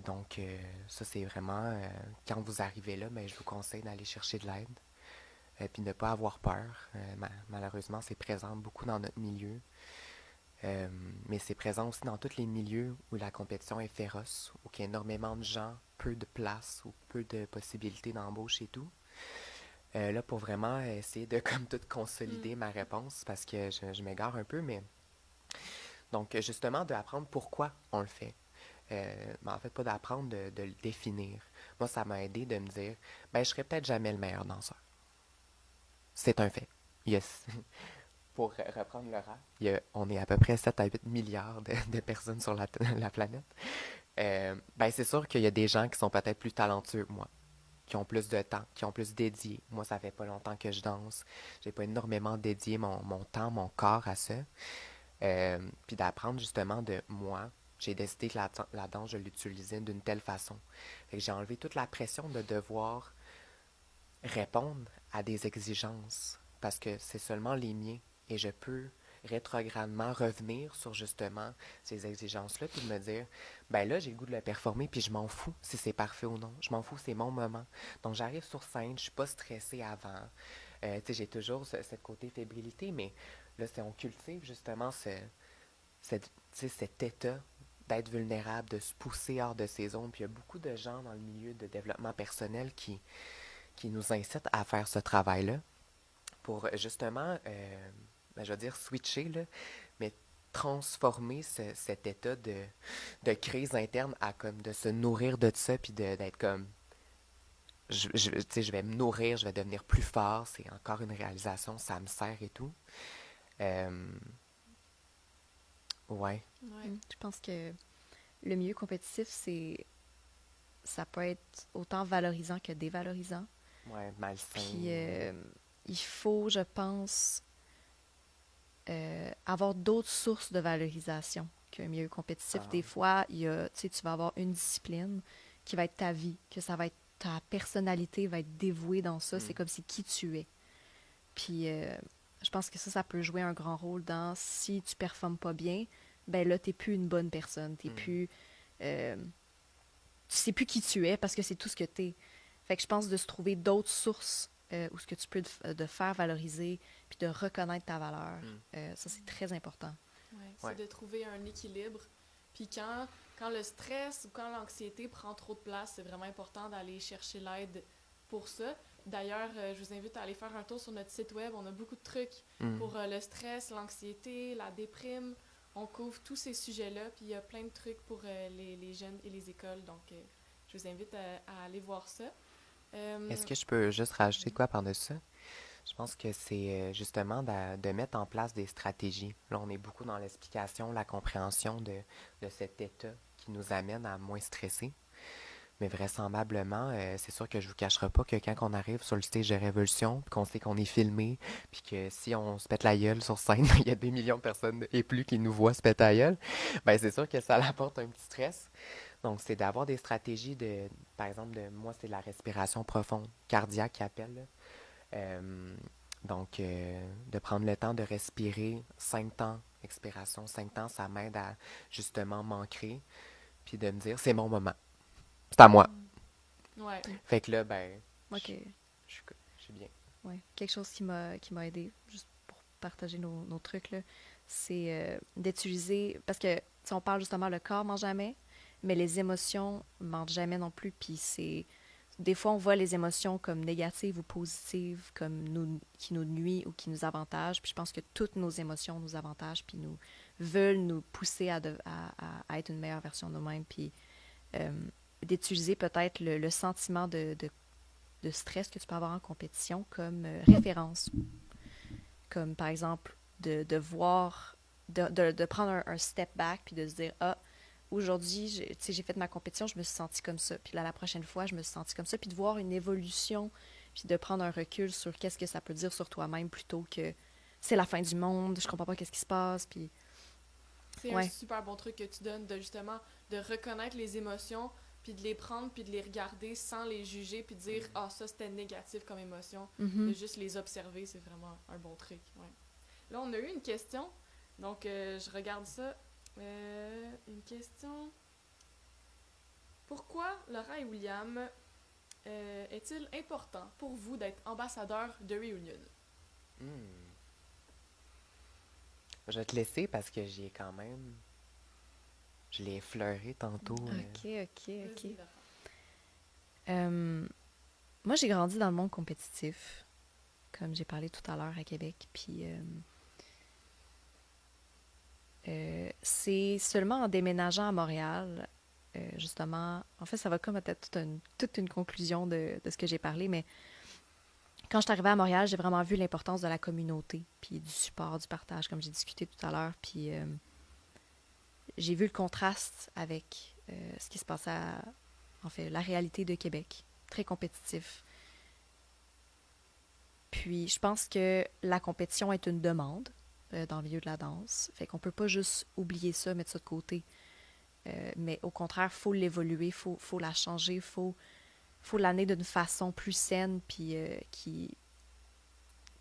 Donc, ça, c'est vraiment, quand vous arrivez là, ben, je vous conseille d'aller chercher de l'aide. Puis ne pas avoir peur. Malheureusement, c'est présent beaucoup dans notre milieu. Mais c'est présent aussi dans tous les milieux où la compétition est féroce, où il y a énormément de gens, peu de place ou peu de possibilités d'embauche et tout. Là, pour vraiment essayer de comme tout consolider ma réponse, parce que je m'égare un peu, mais... Donc, justement, d'apprendre pourquoi on le fait. Mais en fait, pas d'apprendre, de le définir. Moi, ça m'a aidé de me dire, ben, je serai peut-être jamais le meilleur danseur. C'est un fait. Yes. Pour reprendre le rap, on est à peu près 7 à 8 milliards de personnes sur la planète. Ben, c'est sûr qu'il y a des gens qui sont peut-être plus talentueux que moi, qui ont plus de temps, qui ont plus dédié. Moi, ça fait pas longtemps que je danse. J'ai pas énormément dédié mon temps, mon corps à ça. Puis d'apprendre justement de moi. J'ai décidé que la danse, je l'utilisais d'une telle façon. Fait que j'ai enlevé toute la pression de devoir répondre à des exigences parce que c'est seulement les miens et je peux rétrogradement revenir sur justement ces exigences-là puis de me dire, ben là, j'ai le goût de le performer puis je m'en fous si c'est parfait ou non. Je m'en fous, c'est mon moment. Donc, j'arrive sur scène, je suis pas stressée avant. Tu sais, j'ai toujours ce côté fébrilité, mais là, on cultive justement cet état d'être vulnérable, de se pousser hors de ses zones. Puis il y a beaucoup de gens dans le milieu de développement personnel qui nous incitent à faire ce travail-là pour justement, ben, je veux dire switcher, là, mais transformer cet état de crise interne à comme de se nourrir de ça, puis d'être comme, je vais me nourrir, je vais devenir plus fort, c'est encore une réalisation, ça me sert et tout. Ouais. Je pense que le milieu compétitif, ça peut être autant valorisant que dévalorisant. Ouais, malsain. Puis il faut, je pense, avoir d'autres sources de valorisation qu'un milieu compétitif. Des fois, tu vas avoir une discipline qui va être ta vie, que ça va être ta personnalité va être dévouée dans ça. C'est comme si qui tu es. Puis je pense que ça peut jouer un grand rôle dans si tu performes pas bien, ben là, t'es plus une bonne personne. T'es plus... tu sais plus qui tu es parce que c'est tout ce que t'es. Fait que je pense de se trouver d'autres sources où ce que tu peux de faire valoriser puis de reconnaître ta valeur. Ça, c'est très important. C'est de trouver un équilibre. Puis quand le stress ou quand l'anxiété prend trop de place, c'est vraiment important d'aller chercher l'aide pour ça. D'ailleurs, je vous invite à aller faire un tour sur notre site web. On a beaucoup de trucs pour le stress, l'anxiété, la déprime. On couvre tous ces sujets-là, puis il y a plein de trucs pour les jeunes et les écoles. Donc, je vous invite à aller voir ça. Est-ce que je peux juste rajouter de quoi par-dessus ça? Je pense que c'est justement de mettre en place des stratégies. Là, on est beaucoup dans l'explication, la compréhension de cet état qui nous amène à moins stresser. Mais vraisemblablement, c'est sûr que je vous cacherai pas que quand on arrive sur le stage de Révolution, puis qu'on sait qu'on est filmé, puis que si on se pète la gueule sur scène, il y a des millions de personnes et plus qui nous voient se péter la gueule, ben c'est sûr que ça apporte un petit stress. Donc, c'est d'avoir des stratégies par exemple, moi, c'est la respiration profonde, cardiaque qui appelle, là. Donc, de prendre le temps de respirer 5 temps, expiration 5 temps, ça m'aide à justement m'ancrer, puis de me dire, c'est mon moment, c'est à moi. Ouais. Fait que là, ben, Ok. je suis bien. Ouais. Quelque chose qui m'a aidé, juste pour partager nos trucs, là, c'est d'utiliser. Parce que, si on parle justement, le corps mange jamais, mais les émotions mentent jamais non plus. Puis c'est. Des fois, on voit les émotions comme négatives ou positives, comme qui nous nuisent ou qui nous avantagent. Puis je pense que toutes nos émotions nous avantagent, puis nous veulent nous pousser à être une meilleure version de nous-mêmes. Puis d'utiliser peut-être le sentiment de stress que tu peux avoir en compétition comme référence. Comme par exemple, de voir, de prendre un step back, puis de se dire, ah, aujourd'hui, j'ai fait ma compétition, je me suis sentie comme ça. Puis là, la prochaine fois, je me suis sentie comme ça. Puis de voir une évolution, puis de prendre un recul sur qu'est-ce que ça peut dire sur toi-même plutôt que c'est la fin du monde, je comprends pas qu'est-ce qui se passe. Puis C'est un ouais. super bon truc que tu donnes de justement de reconnaître les émotions, puis de les prendre, puis de les regarder sans les juger, puis de dire ah ça c'était négatif comme émotion, de juste les observer, c'est vraiment un bon truc. Ouais. Là on a eu une question, donc je regarde ça. Une question. Pourquoi Laura et William est-il important pour vous d'être ambassadeur de Reunion? Je vais te laisser parce que j'y ai quand même. Je l'ai effleuré tantôt. Ok. Vas-y, Laura. Moi, j'ai grandi dans le monde compétitif, comme j'ai parlé tout à l'heure à Québec. Puis c'est seulement en déménageant à Montréal, justement. En fait, ça va comme être toute une conclusion de ce que j'ai parlé, mais quand je suis arrivée à Montréal, j'ai vraiment vu l'importance de la communauté, puis du support, du partage, comme j'ai discuté tout à l'heure. Puis j'ai vu le contraste avec ce qui se passait en fait, la réalité de Québec, très compétitif. Puis je pense que la compétition est une demande dans le milieu de la danse. Fait qu'on peut pas juste oublier ça, mettre ça de côté. Mais au contraire, faut l'évoluer, faut la changer, faut l'amener d'une façon plus saine, puis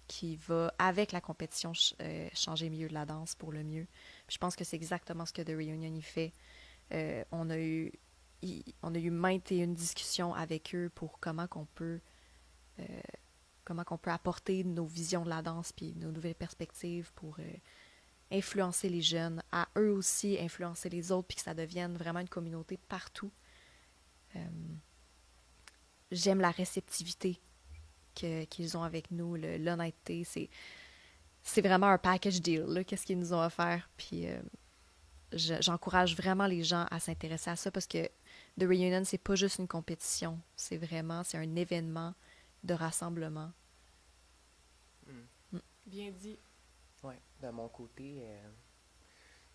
qui va, avec la compétition, changer le milieu de la danse pour le mieux. Puis je pense que c'est exactement ce que The Reunion y fait. On a eu maintes et une discussion avec eux pour comment qu'on peut apporter nos visions de la danse puis nos nouvelles perspectives pour influencer les jeunes, à eux aussi influencer les autres, puis que ça devienne vraiment une communauté partout. J'aime la réceptivité qu'ils ont avec nous, l'honnêteté. C'est vraiment un package deal, là, qu'est-ce qu'ils nous ont offert. Puis j'encourage vraiment les gens à s'intéresser à ça parce que The Reunion, c'est pas juste une compétition. C'est un événement de rassemblement. Bien dit. Ouais, de mon côté,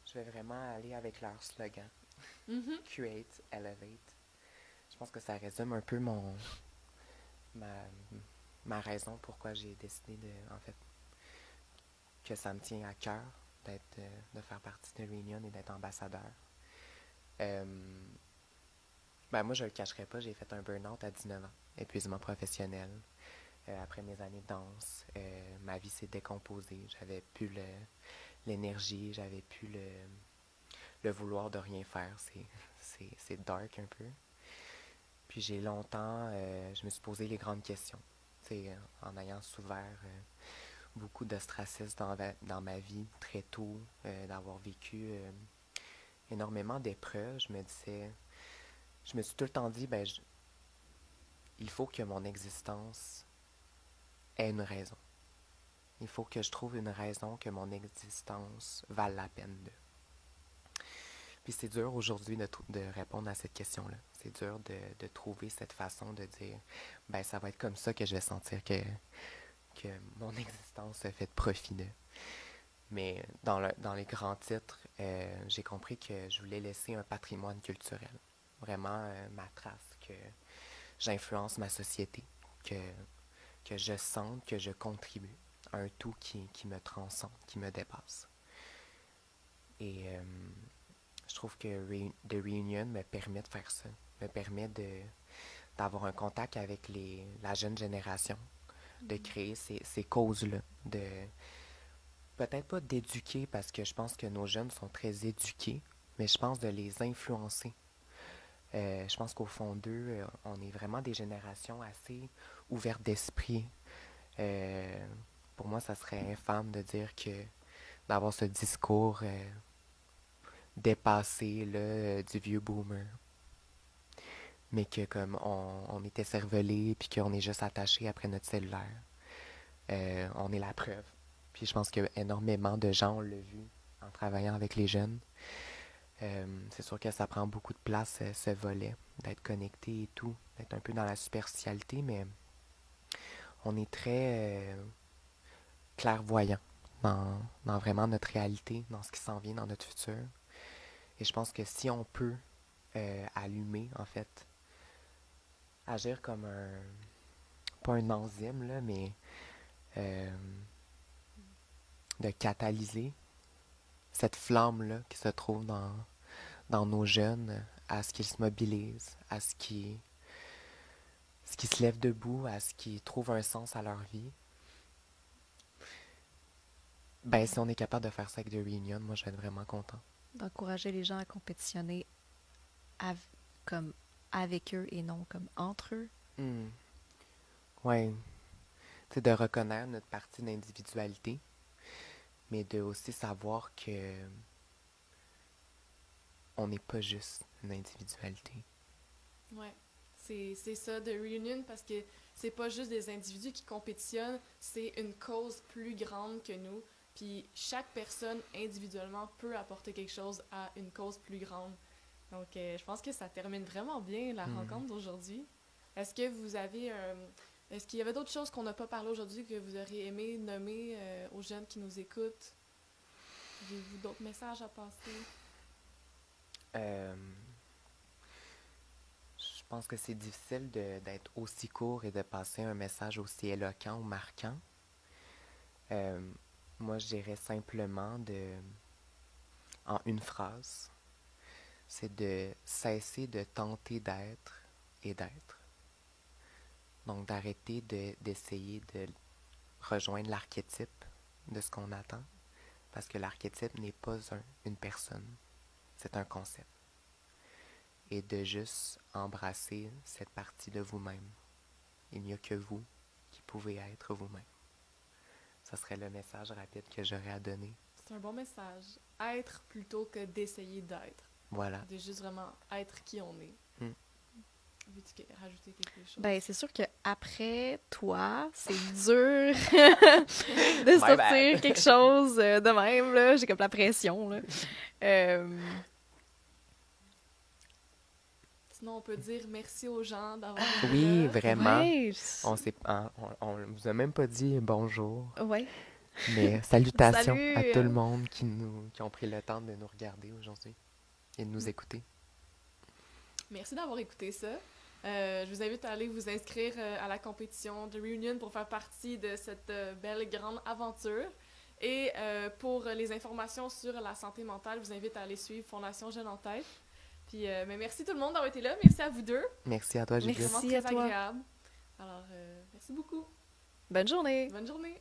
je vais vraiment aller avec leur slogan. Create, elevate. Je pense que ça résume un peu ma raison pourquoi j'ai décidé en fait, que ça me tient à cœur de faire partie de Reunion et d'être ambassadeur. Moi, je le cacherai pas, j'ai fait un burn-out à 19 ans, épuisement professionnel. Après mes années de danse, ma vie s'est décomposée. J'avais plus l'énergie, j'avais plus le vouloir de rien faire. C'est dark un peu. Puis j'ai longtemps, je me suis posé les grandes questions. En ayant souffert beaucoup d'ostracisme dans ma vie très tôt, d'avoir vécu énormément d'épreuves, je me suis tout le temps dit, il faut que mon existence ait une raison. Il faut que je trouve une raison que mon existence vale la peine de. Puis c'est dur aujourd'hui de répondre à cette question-là. C'est dur de trouver cette façon de dire, ben ça va être comme ça que je vais sentir que mon existence fait de profit d'eux. Mais dans les grands titres, j'ai compris que je voulais laisser un patrimoine culturel. Vraiment ma trace, que j'influence ma société, que je sente que je contribue à un tout qui me transcende, qui me dépasse. Et je trouve que The Reunion me permet de faire ça, me permet d'avoir un contact avec la jeune génération, de créer ces causes-là, de peut-être pas d'éduquer, parce que je pense que nos jeunes sont très éduqués, mais je pense de les influencer. Je pense qu'au fond d'eux, on est vraiment des générations assez ouvertes d'esprit. Pour moi, ça serait infâme de dire que d'avoir ce discours dépassé là, du vieux boomer. Mais que comme on était cervelés puis qu'on est juste attaché après notre cellulaire. On est la preuve. Puis je pense que énormément de gens on l'a vu en travaillant avec les jeunes. C'est sûr que ça prend beaucoup de place, ce volet, d'être connecté et tout, d'être un peu dans la superficialité, mais on est très clairvoyant dans vraiment notre réalité, dans ce qui s'en vient dans notre futur. Et je pense que si on peut allumer, en fait, agir comme pas un enzyme, là, mais de catalyser cette flamme-là qui se trouve dans nos jeunes, à ce qu'ils se mobilisent, à ce qu'ils se lèvent debout, à ce qu'ils trouvent un sens à leur vie. Ben, si on est capable de faire ça avec The Reunion, moi, je vais être vraiment content. D'encourager les gens à compétitionner comme avec eux et non comme entre eux. Ouais. C'est de reconnaître notre partie d'individualité, mais de aussi savoir que on n'est pas juste une individualité. Ouais, c'est ça, de Reunion, parce que c'est pas juste des individus qui compétitionnent, c'est une cause plus grande que nous. Puis chaque personne individuellement peut apporter quelque chose à une cause plus grande. Donc je pense que ça termine vraiment bien la rencontre d'aujourd'hui. Est-ce que vous avez est-ce qu'il y avait d'autres choses qu'on n'a pas parlé aujourd'hui que vous auriez aimé nommer aux jeunes qui nous écoutent? Avez-vous d'autres messages à passer? Je pense que c'est difficile d'être aussi court et de passer un message aussi éloquent ou marquant. Moi, je dirais simplement en une phrase, c'est de cesser de tenter d'être et d'être. Donc, d'arrêter d'essayer de rejoindre l'archétype de ce qu'on attend, parce que l'archétype n'est pas une personne, c'est un concept. Et de juste embrasser cette partie de vous-même. Il n'y a que vous qui pouvez être vous-même. Ça serait le message rapide que j'aurais à donner. C'est un bon message. Être plutôt que d'essayer d'être. Voilà. De juste vraiment être qui on est. Veux-tu rajouter quelque chose? Ben, c'est sûr qu'après toi, c'est dur de sortir quelque chose de même, là. J'ai comme la pression, là. Sinon, on peut dire merci aux gens d'avoir été Oui, là. vraiment. Ouais. On vous a même pas dit bonjour, Ouais. mais salutations Salut. à tout le monde qui ont pris le temps de nous regarder aujourd'hui et de nous écouter. Merci d'avoir écouté ça. Je vous invite à aller vous inscrire à la compétition de Reunion pour faire partie de cette belle grande aventure. Et pour les informations sur la santé mentale, je vous invite à aller suivre Fondation Jeune en Tête. Puis, mais merci tout le monde d'avoir été là. Merci à vous deux. Merci à toi, Judith. C'était vraiment Merci à très toi. agréable. Alors, merci beaucoup. Bonne journée. Bonne journée.